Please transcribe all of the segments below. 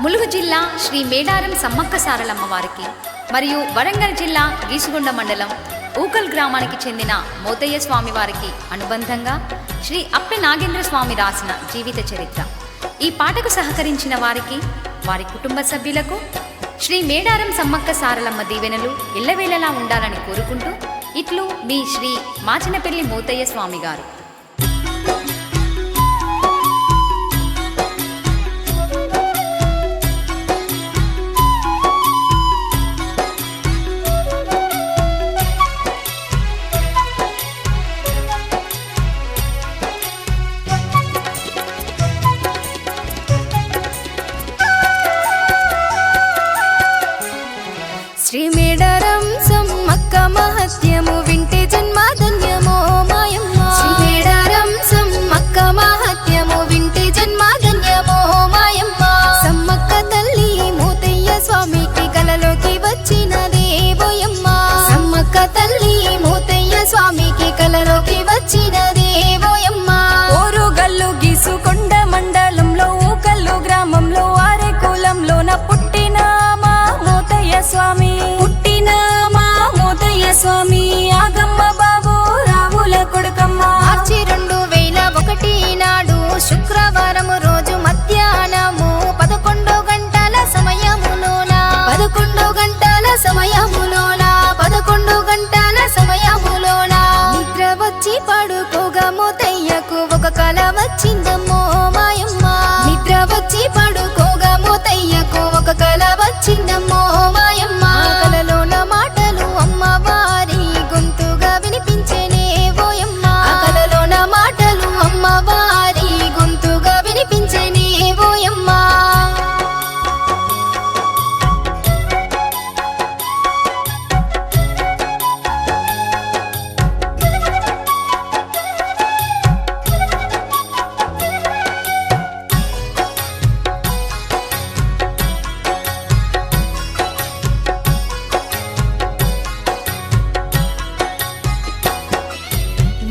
ములుగు జిల్లా శ్రీ మేడారం సమ్మక్క సారలమ్మ వారికి మరియు వరంగల్ జిల్లా గీసుగొండ మండలం ఊకల్ గ్రామానికి చెందిన మోతయ్య స్వామి వారికి అనుబంధంగా శ్రీ అప్పె నాగేంద్ర స్వామి రాసిన జీవిత చరిత్ర. ఈ పాటకు సహకరించిన వారికి, వారి కుటుంబ సభ్యులకు శ్రీ మేడారం సమ్మక్క సారలమ్మ దీవెనలు ఎల్లవేళలా ఉండాలని కోరుకుంటూ ఇట్లు మీ శ్రీ మాచినపల్లి మోతయ్య స్వామి గారు. శ్రీ మేడారం సమ్మక్క మహత్యము వింటే జన్మధన్యమో మాయమ్మ. శ్రీ మేడారం సమ్మక్క మహత్యము వింటే జన్మధన్యమో మాయమ్మ. సమ్మక్క తల్లి మోతయ్య స్వామికి కలలోకి వచ్చినదే ఓయమ్మ. సమ్మక్క తల్లి మోతయ్య స్వామికి కలలోకి వచ్చినదే ఓయమ్మ. ఓరుగల్లు గీసుకొండ మండలంలో ఊకల్లు గ్రామంలో ఆరే కులంలోన పుట్టిన స్వామి స్వామి ఆగమ్మ బాబు రావుల కొడుకమ్మ. మార్చి 2001 నాడు శుక్రవారం రోజు మధ్యాహ్నము 11 గంటల సమయములోన 11 గంటల సమయములోన నిద్ర వచ్చి పడుకోగా మోతయ్యకు ఒక కల వచ్చిందమ్మో మాయమ్మ. నిద్ర వచ్చి పడుకోగా మోతయ్యకు ఒక కల వచ్చిందమ్మో మాయమ్మ. కలలోన మాటలు అమ్మవారి గొంతుగా వినిపించేనే ఓయమ్మ. కలలోన మాటలు అమ్మవారి గొంతుగా వినిపించేనే ఓయమ్మ.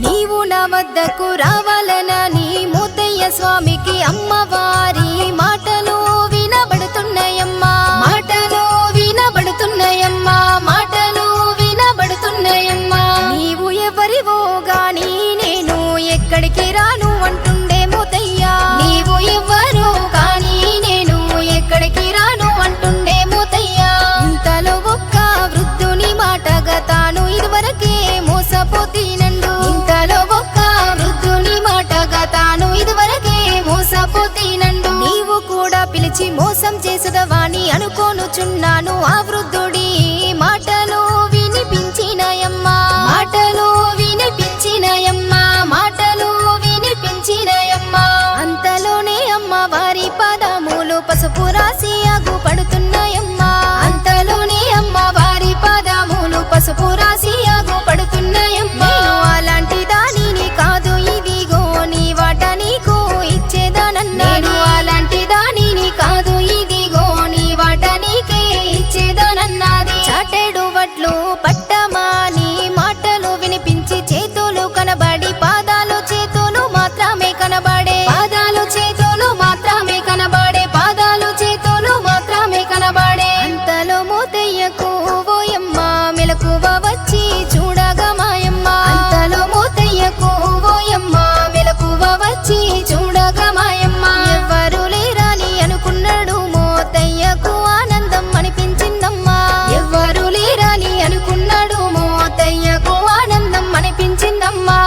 నీవు నా వద్దకు రావాలనని మోతయ్య స్వామికి అమ్మవారి మాటలు వినబడుతున్నాయమ్మా. నీవు ఎవరివో గాని నేను ఎక్కడికి రాను అంటుండే మోతయ్య. నీవు ఎవరో కానీ నేను ఎక్కడికి రాను అంటుండే మోతయ్య. ఇంతలో ఒక్క వృద్ధుని మాటగా తాను ఇదివరకే మోసపోతీనండు. నీవు కూడా పిలిచి మోసం చేసదవాని అనుకోనుచున్నాను. ఆ వృద్ధుడి మాటలు వినిపించినయమ్మా. అంతలోనే అమ్మవారి పాదములు పసుపు రాసి ఆగుపడుతున్నాయమ్మా. ఆగుపడుతున్నాయమ్మా. అలాంటి దానిని కాదు ఇదిగో నీ వాట నీకు ఇచ్చేదానన్నాడు. చాటేడు వడ్లు పట్టమాని మాటలు వినిపించి చేతులు కనబడి పాదాలు చేతులు మాత్రమే కనబడే. అంతలో మోతయ్యకు ఓయమ్మ మెలకువ వచ్చి చూడగా మాయమ్మ. ఎవ్వరు లేరని అనుకున్నాడు మోతయ్యకు ఆనందం అనిపించిందమ్మా.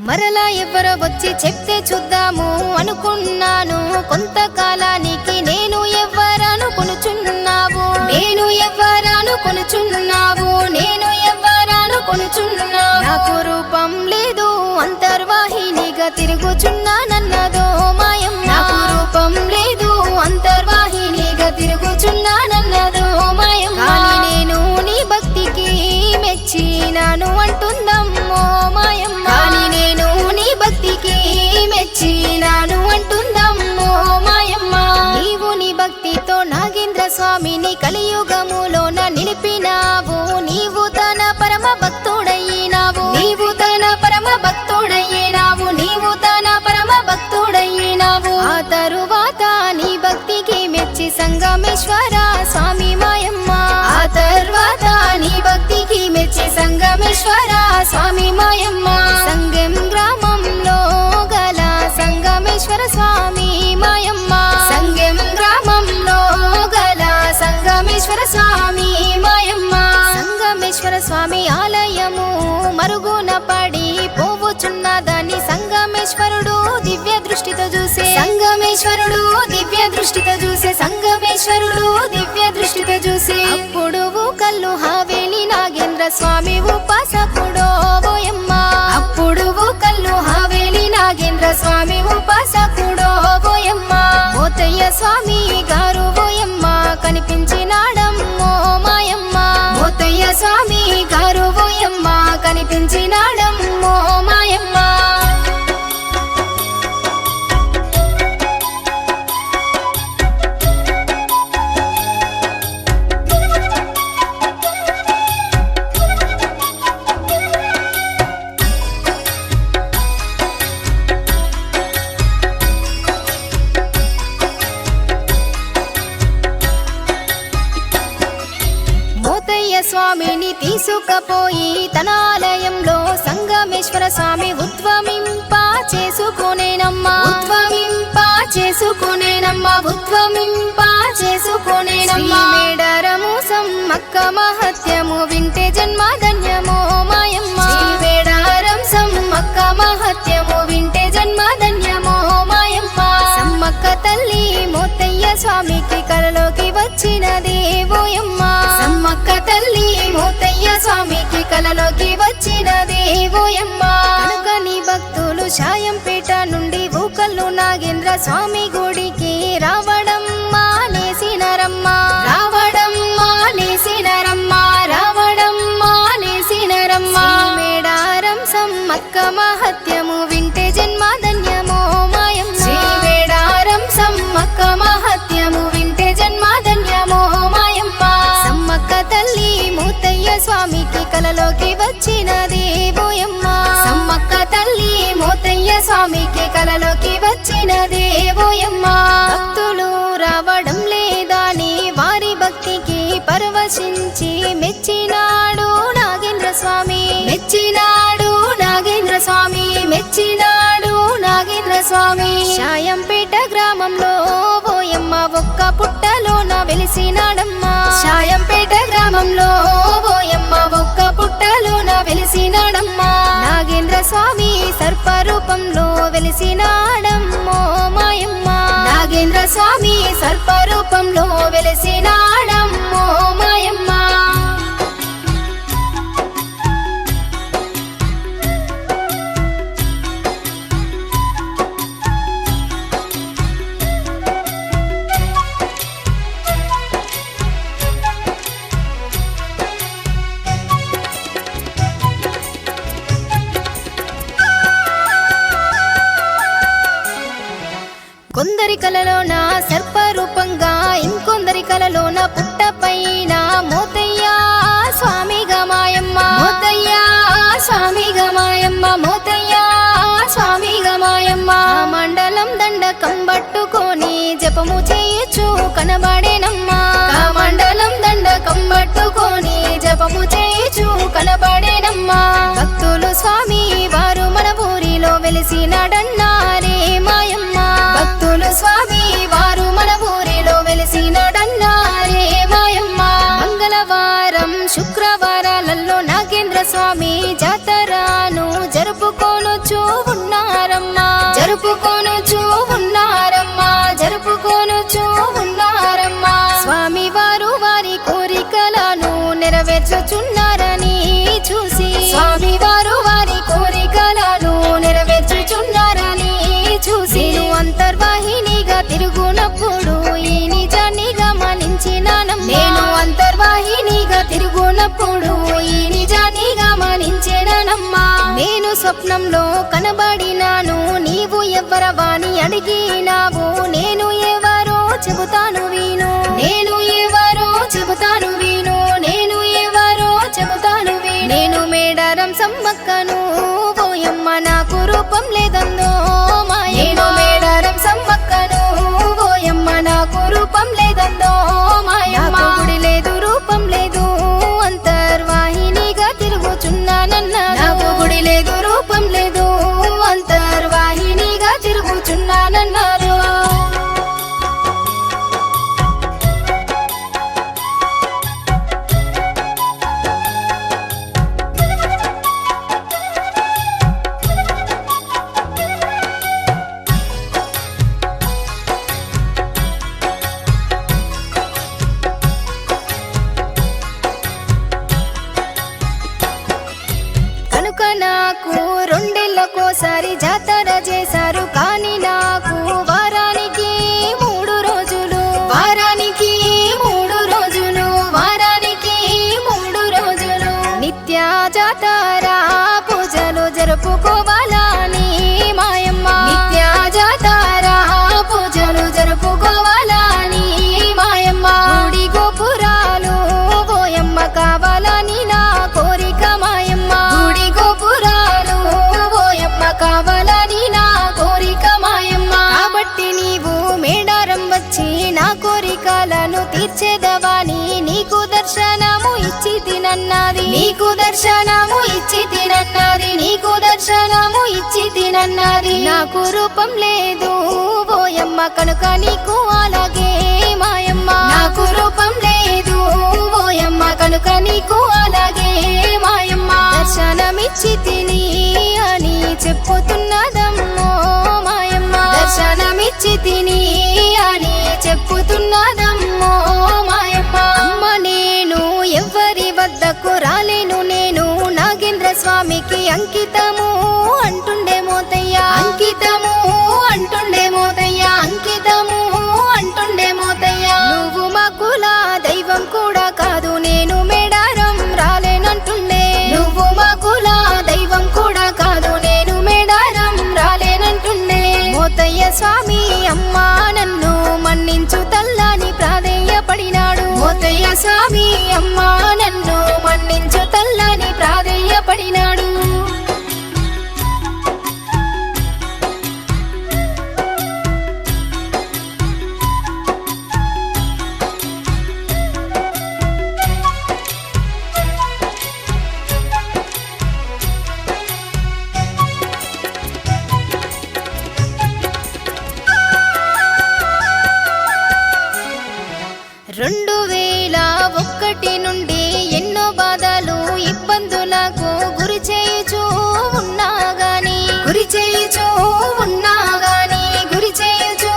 మరలా ఎవరో వచ్చి చెప్తే చూద్దాము అనుకున్నాను. కొంతకాలానికి నేను ఎవ్వరాను కొనుచున్నావు. నాకు రూపం లేదు అంతర్వాహినిగా తిరుగుచున్నానన్నదో మాయమ్మ. కానీ నేను నీ భక్తికి మెచ్చి మెచ్చినాను అంటుందమ్మో మాయమ్మ. కానీ నేను నీ భక్తికి మెచ్చినాను అంటుందమ్మో మాయమ్మ. నీవు నీ భక్తితో నాగేంద్ర స్వామిని కలియుగములోన నిలిపినావు. నీవు తన పరమ భక్తుడయ్యినావు. నీవు తన పరమ భక్తుడయ్యినావు. నీవు తన పరమ భక్తుడయ్యినావు. ఆ తరువాత నీ భక్తికి మెచ్చి సంగమేశ్వర స్వామి మాయమ్మ. ఆ తర్వాత నీ భక్తికి మెచ్చి సంగమేశ్వర స్వామి మాయమ్మ. సంగం గ్రామంలో గల సంగమేశ్వర స్వామి మాయమ్మ. సంగం గ్రామంలో గల సంగమేశ్వర స్వామి మాయమ్మ. సంగమేశ్వర స్వామి ఆలయము మరుగున పడి పోవుచున్నదని సంగమేశ్వరుడు దివ్య దృష్టితో చూసే. సంగమేశ్వరుడు దివ్య దృష్టితో చూసే. సంగమేశ్వరుడు దివ్య దృష్టితో చూసే. అప్పుడు కల్లు హావేలి నాగేంద్ర స్వామి ఉపాసకుడో ఓయమ్మ. అప్పుడు కల్లు హావేలి నాగేంద్ర స్వామి ఉపాసకుడో ఓయమ్మ. మోతయ్య స్వామి గారు ఓయమ్మ కనిపించినాడమ్మో మాయమ్మ. మోతయ్య స్వామి గారు ఓయమ్మ కనిపించినాడమ్మో మాయమ్మ. స్వామిని తీసుకపోయి తన ఆలయంలో సంగమేశ్వర స్వామి ఉద్వమింప చేసుకునేనమ్మా. ఉద్వమింప చేసుకునేనమ్మా. ఉద్వమింప చేసుకునేనమ్మా. మేడారము సమ్మక్క మహత్యము వింటే జన్మధన్యమో మాయమ్మ. మేడారం సమ్మక్క మహత్యము వింటే జన్మధన్యమో మాయమ్మ. సమ్మక్క తల్లి మోతయ్య స్వామికి కలలోకి వచ్చినది ఓయమ్మ. సమ్మక్క తల్లి మోతయ్య స్వామికి కలలోకి వచ్చినది ఓయమ్మ. కనుక నీ భక్తులు శాయంపేట నుండి ఊకల్లు నాగేంద్ర స్వామి గుడికి రావడం మానేసినరమ్మా. రావడం మానేసినరమ్మా. రావడం మానేసినరమ్మా. మేడారం సమ్మక్క మహత్యము వింటే జన్మధన్యమో మాయమ్మ. మేడారం సమ్మక్క మహత్యము వింటే జన్మధన్యమో మాయమ్మ. సమ్మక్క తల్లి మోతయ్య స్వామికి కలలోకి వచ్చినది ఓయమ్మ. సమ్మక్క తల్లి మోతయ్య స్వామికి కలలోకి వచ్చినది ఓయమ్మ. భక్తులు రావడం లేదని వారి భక్తికి పరవశించి మెచ్చినాడు నాగేంద్ర స్వామి. మెచ్చినాడు నాగేంద్ర స్వామి. మెచ్చినాడు నాగేంద్ర స్వామి. శాయంపేట గ్రామంలో ఓయమ్మ ఒక్క పుట్టలోన వెలిసినాడమ్మా. శాయంపేట గ్రామంలో ఓయమ్మ ఒక్క పుట్టలోన వెలిసినాడమ్మా. నాగేంద్ర స్వామి సర్పరూపంలో వెలిసినాడమ్మో మాయమ్మ. నాగేంద్ర స్వామి సర్పరూపంలో వెలిసినాడమ్మో మాయమ్మ. కొందరి కలలోన సర్పరూపంగా ఇంకొందరి కలలోన పుట్టపైన మోతయ్య స్వామిగా మాయమ్మ. మోతయ్య స్వామిగా మాయమ్మ. మోతయ్య స్వామిగా మాయమ్మ. మండలం దండకం పట్టుకొని జపము చేయొచ్చు కనబడేనమ్మా. మండలం దండకం పట్టుకొని జపము చేయొచ్చు కనబడేనమ్మా. భక్తులు స్వామి వారు మన ఊరిలో వెలిసినాడన్నారే మాయమ్మ. భక్తులు స్వామి వారు మన ఊరిలో వెలిసినాడన్నారే మాయమ్మ. మంగళవారం శుక్రవారాలలో నాగేంద్ర స్వామి జాతరను జరుపుకొనుచూ ఉన్నారమ్మా. జరుపుకొనుచూ ఉన్నారమ్మా. జరుపుకొనుచూ ఉన్నారమ్మా. స్వామి వారు వారి కోరికలను నెరవేర్చుచున్నారని చూసి. స్వామి వారు వారి కోరికలను నెరవేర్చుచున్నారని చూసి. అంతర్వాహినిగా తిరుగునప్పుడు ఈ నిజాన్ని గమనించినానమ్మా. నేను అంతర్వాహినిగా తిరుగునప్పుడు ఈ నిజాన్ని స్వప్నంలో కనబడినాను, నీవు ఎవ్వరవాని అడిగినావు, నేను ఎవరో చెబుతాను విను, నేను ఎవరో చెబుతాను విను, నేను ఎవరో చెబుతాను విను. నేను మేడారం సమ్మక్కను ఓయమ్మ, నాకు రూపం లేదందో మాయమ్మ. నేను మేడారం సమ్మక్కను ఓయమ్మ, నాకు రూపం లేదందో మాయమ్మ. నాకు గుడి లేదు రూపం లేదు, అంతర్వాహినిగా తిరుగుచున్నానన్నారు. నాకు గుడి లేదు రూపం లేదు, అంతర్వాహినిగా తిరుగుచున్నానన్నారు. కనుక నాకు రెండేళ్లకోసారి జాతర చేశారు, కానీ నాకు వారానికి 3 రోజులు, వారానికి 3 రోజులు, వారానికి 3 రోజులు నిత్య జాతర పూజలు జరుపుకోవాలని మాయమ్మ. నిత్య జాతర పూజలు జరుపుకోవాలని మాయమ్మ. గుడి గోపురాలు ఓయమ్మ కావాలని నా కోరిక మాయమ్మ. గుడి గోపురాలు ఓయమ్మ కావాలని నా కోరిక మాయమ్మ. కాబట్టి నీవు మేడారం వచ్చి నా కోరికలను తీర్చేదవాని, నీకు దర్శనము ఇచ్చి తినన్నది, నీకు దర్శనము ఇచ్చి తినన్నది, నీకు దర్శనము ఇచ్చి తినన్నది. నాకు రూపం లేదు ఓయమ్మ, కనుక నీకు అలాగే మాయమ్మ. నాకు రూపం లేదు ఓయమ్మ, కనుక నీకు అలాగే మాయమ్మ. దర్శనమిచ్చి తిని అని చెప్పుతున్నదమ్మో మాయమ్మ. దర్శనమిచ్చి తిని అని చెప్పుతున్నదమ్మో మాయమ్మ. అమ్మ నేను ఎవ్వరి వద్దకు రాలేను, నేను నాగేంద్ర స్వామికి అంకితము అంటుండే మోతయ్య. అంకితము అంటుండే మోతయ్య, అంకితము అంటుండే మోతయ్య. నువ్వు మా కుల దైవం కూడా కాదు, నేను మేడారం రాలేనంటుండే. నువ్వు మా కుల దైవం కూడా కాదు, నేను మేడారం రాలేనంటుండే. మోతయ్య స్వామి అమ్మా నన్ను మన్నించు తల్లని ప్రాధేయపడినాడు. మోతయ్య స్వామి అమ్మా నన్ను మన్నించు తల్లని ప్రాధేయపడినాడు. రెండు 2001 నుండి ఎన్నో బాధలు ఇబ్బందులకు గురి చేయుచూ ఉన్నా గాని, గురి చేయుచూ ఉన్నా గాని, గురి చేయుచూ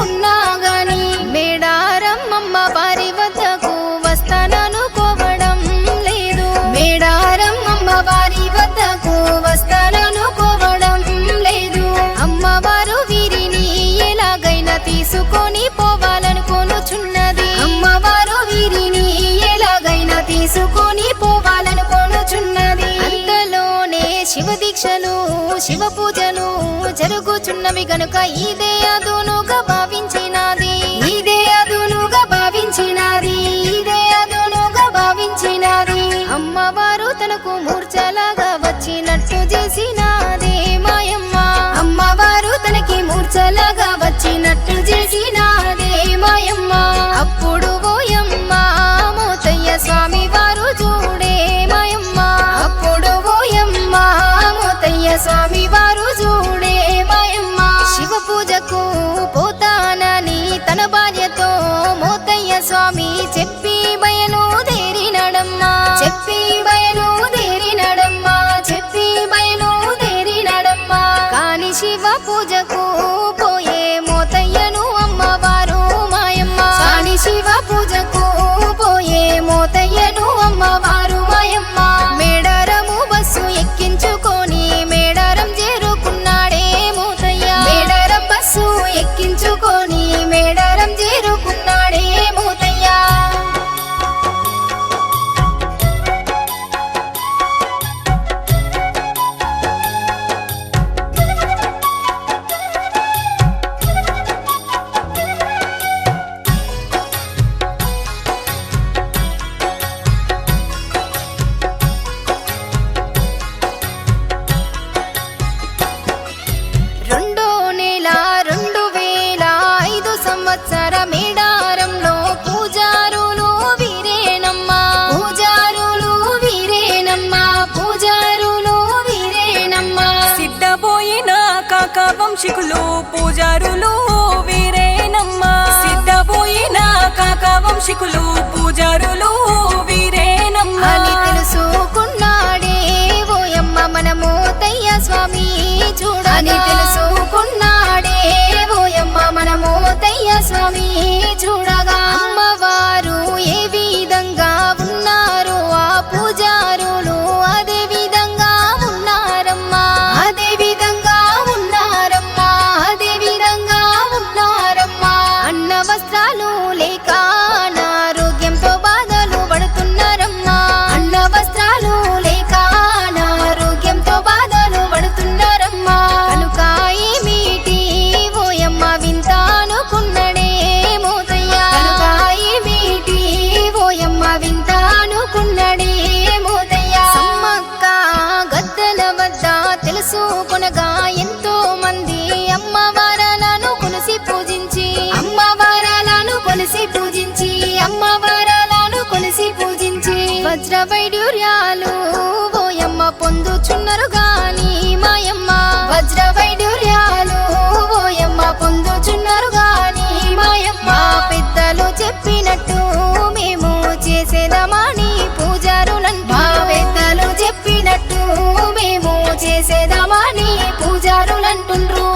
ఉన్నా గాని మేడారం అమ్మ వారి వద్దకు వస్తాననుకోవడం లేదు. మేడారం అమ్మ వారి వద్దకు వస్తాననుకోవడం లేదు. అమ్మవారు వీరిని ఎలాగైనా తీసుకొని పోవాలనుకోనుచున్నది. అమ్మవారు వీరిని ఎలాగైనా తీసుకొని పోవాలనుకోనుచున్నది. అంతలోనే శివ దీక్షలు శివ పూజలు జరుగుచున్నవి గనుక ఇదే అదునుగా భావించినది, ఇదే అదునుగా భావించినది, ఇదే అదునుగా భావించినది. అమ్మవారు తనకు మూర్ఛలాగా వచ్చినట్టు చేసినదే మాయమ్మ. అమ్మవారు తనకి మూర్ఛలాగా వచ్చినట్టు చేసినదే మాయమ్మ. అప్పుడు ఓయమ్మ మోతయ్య స్వామి వారు చూడే మాయమ్మ. అప్పుడు ఓయమ్మ మోతయ్య స్వామి వారు చూడే మాయమ్మ. శివ పూజకు పోతానని తన భార్యతో మోతయ్య స్వామి చెప్పి బయలుదేరినడమ్మా. చెప్పి బయలుదేరినడమ్మా, చెప్పి బయలుదేరినడమ్మా. కాని శివ పూజకు పోయే మోతయ్యను అమ్మవారు మాయమ్మ. కాని శివ వంశికులు పూజారులు వీరేనమ్మా. సిద్ధపోయిన కాక వంశికులు పూజారులు వీరేనమ్మా. అని తెలుసుకున్నాడే ఓయమ్మ మన మోతయ్య స్వామి చూడగా. అని తెలుసుకున్నాడే ఓయమ్మ మన మోతయ్య స్వామి చూడగా. అమ్మవారు ఏ విధంగా ఉన్నారు ఆ పూజారులు అదే విధంగా ఉన్నారమ్మా. అదే విధంగా ఉన్నారమ్మా. అదే విధంగా ఉన్నారమ్మా. అన్న వస్త్రాలు లేక అనారోగ్యంతో బాధలు పడుతున్నారమ్మా. అన్న వస్త్రాలు లేక అనారోగ్యంతో బాధలు పడుతున్నారమ్మా. కనుక ఏమిటి ఓయమ్మ వింత అనుకున్నడే మోతయ్య. కనుక ఏమిటి ఓయమ్మ వింత అనుకున్నడే మోతయ్య. సమ్మక్క గద్దల వద్ద తెలుసుకొనగా ఎంతో మంది అమ్మవారలను కొలిసి పూజించి అమ్మవారలను కొలిసి పూజించి అమ్మవారలను కొలిసి పూజించి వజ్ర వైడూర్యాలు ఓయమ్మ పొందుచున్నారు గాని మాయమ్మ. వజ్ర వైడూర్యాలు ఓయమ్మ పొందుచున్నారు గాని మాయమ్మ. పెద్దలు చెప్పినట్టు మేము చేసేదమాని పూజారులంటూ. పెద్దలు చెప్పినట్టు మేము చేసేదమాని పూజారులంటుండ్రు.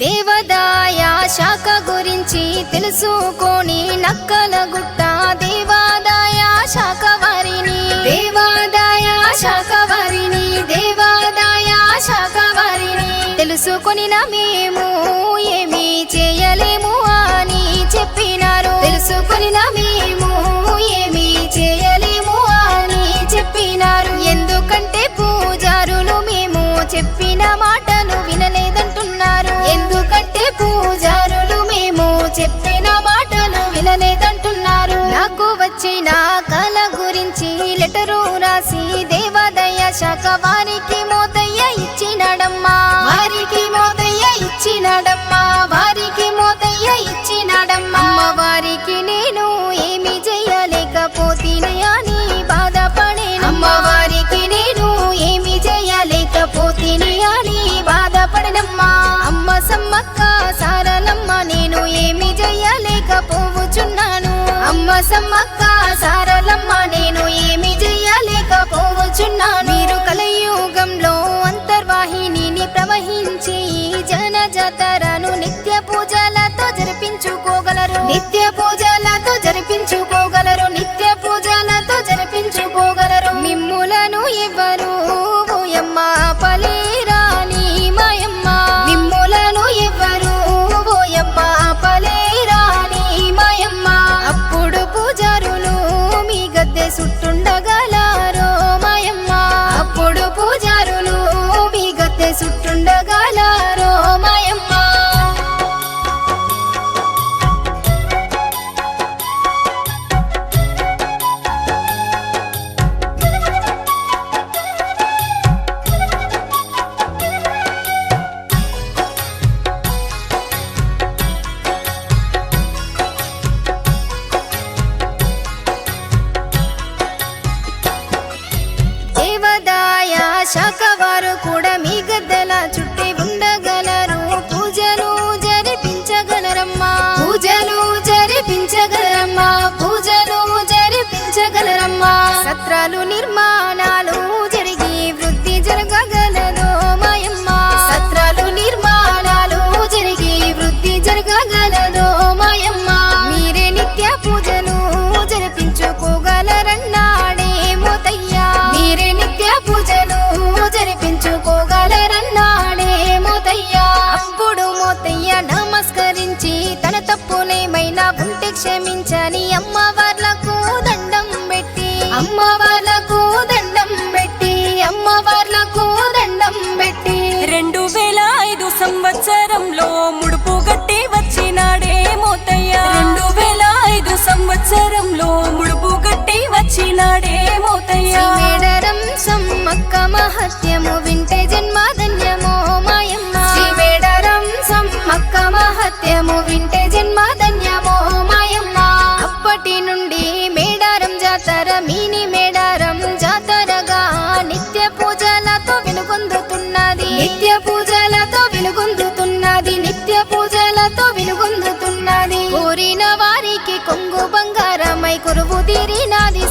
దేవాదాయ శాఖ గురించి తెలుసుకొని నక్కల గుట్ట దేవాదాయ శాఖ వారిని. దేవాదాయ శాఖ వారిని. దేవాదాయ శాఖ వారిని తెలుసుకొనిన మేము ఏమీ చేయలేము అని చెప్పినారు. తెలుసుకొనిన మేము ఏమీ చేయలేము అని చెప్పినారు. ఎందుకంటే పూజారులు మేము చెప్పిన మాటలు వినలేదంటున్నారు. ఎందుకంటే పూజారులు మేము చెప్పిన మాటలు వినలేదంటున్నారు. నాకు వచ్చిన కళ గురించి లెటరు రాసి దేవాదాయ శాఖ వారికి మోతయ్య ఇచ్చినాడమ్మా. వారికి మోతయ్య ఇచ్చినాడమ్మా. వారికి మోతయ్య ఇచ్చినాడమ్మా. వారికి నేను ఏమి చేయలేకపోతేనే అని బాధపడేనమ్మా. వారికి నేను ఏమి చేయలేకపోతేనే అని బాధపడనమ్మా. అమ్మ సమ్మక్క సారలమ్మ నేను ఏమి చేయలేకపోవచ్చున్నాను. అమ్మ సమ్మక్క సారలమ్మ నేను ఏమి చేయలేకపోవచ్చున్నాను. మీరు కలయుగంలో అంతర్వాహినిని ప్రవహించి జన జాతరను నిత్య పూజలతో జరిపించుకోగలరు. నిత్య పూజలతో జరిపించుకోగలరు. నిత్య పూజలతో జరిపించుకోగలరు. మిమ్ములను ఎవరు ఓయమ్మ పలేరాని మాయమ్మ. మిమ్ములను ఎవరు ఓయమ్మ పలేరాని మాయమ్మ. అప్పుడు పూజారులు మీ గద్దె సుట్టుండగలారో మాయమ్మ. అప్పుడు పూజారులు మీ గద్దె సుట్టుండగలారో మాయమ్మ.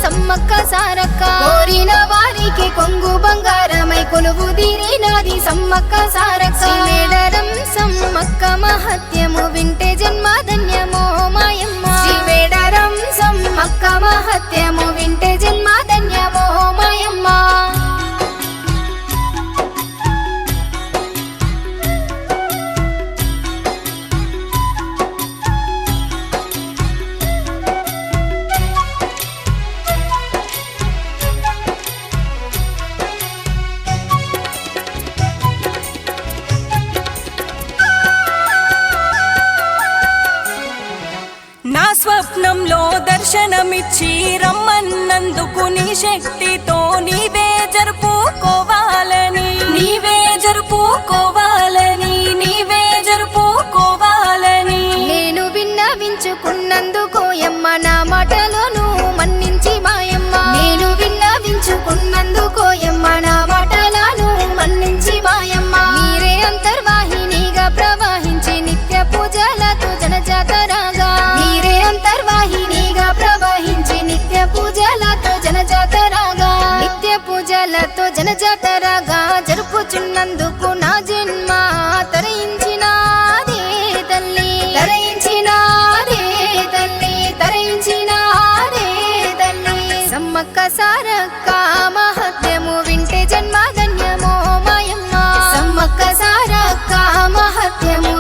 సమ్మక్క సారక్క కోరిన వారికి కొంగు బంగారమై కొలువు తీరినాది సమ్మక్క సారక్క మేడారం సమ్మక్క మహత్యము వింటే జన్మధన్యమో మాయమ్మ మేడారం సమ్మక్క మహత్యము వింటే జన్మధన్యమో మాయమ్మ నా స్వప్నంలో దర్శనమిచ్చి రమ్మన్నందుకు నీ శక్తితో నీవే జరుపుకోవాలని నేను విన్నవించుకున్నందుకోయమ్మ నా మాటలను మన్నించి మాయమ్మ నేను విన్నవించుకున్నందుకోయమ్మ నా మాటలను మన్నించి మాయమ్మ మీరే అంతర్వాహినిగా ప్రవహించి నిత్య పూజలతో జనజాతరగా మీరే అంతర్వాహినిగా ప్రవహించి నిత్య పూజలతో జనజాతరగా జరుపుచున్నందుకు నా జన్మ తరించినాదే తల్లి సమ్మక్క సారక్క మహత్యము వింటే జన్మధన్యమో మాయమ్మ సమ్మక్క సారక్క మహత్యము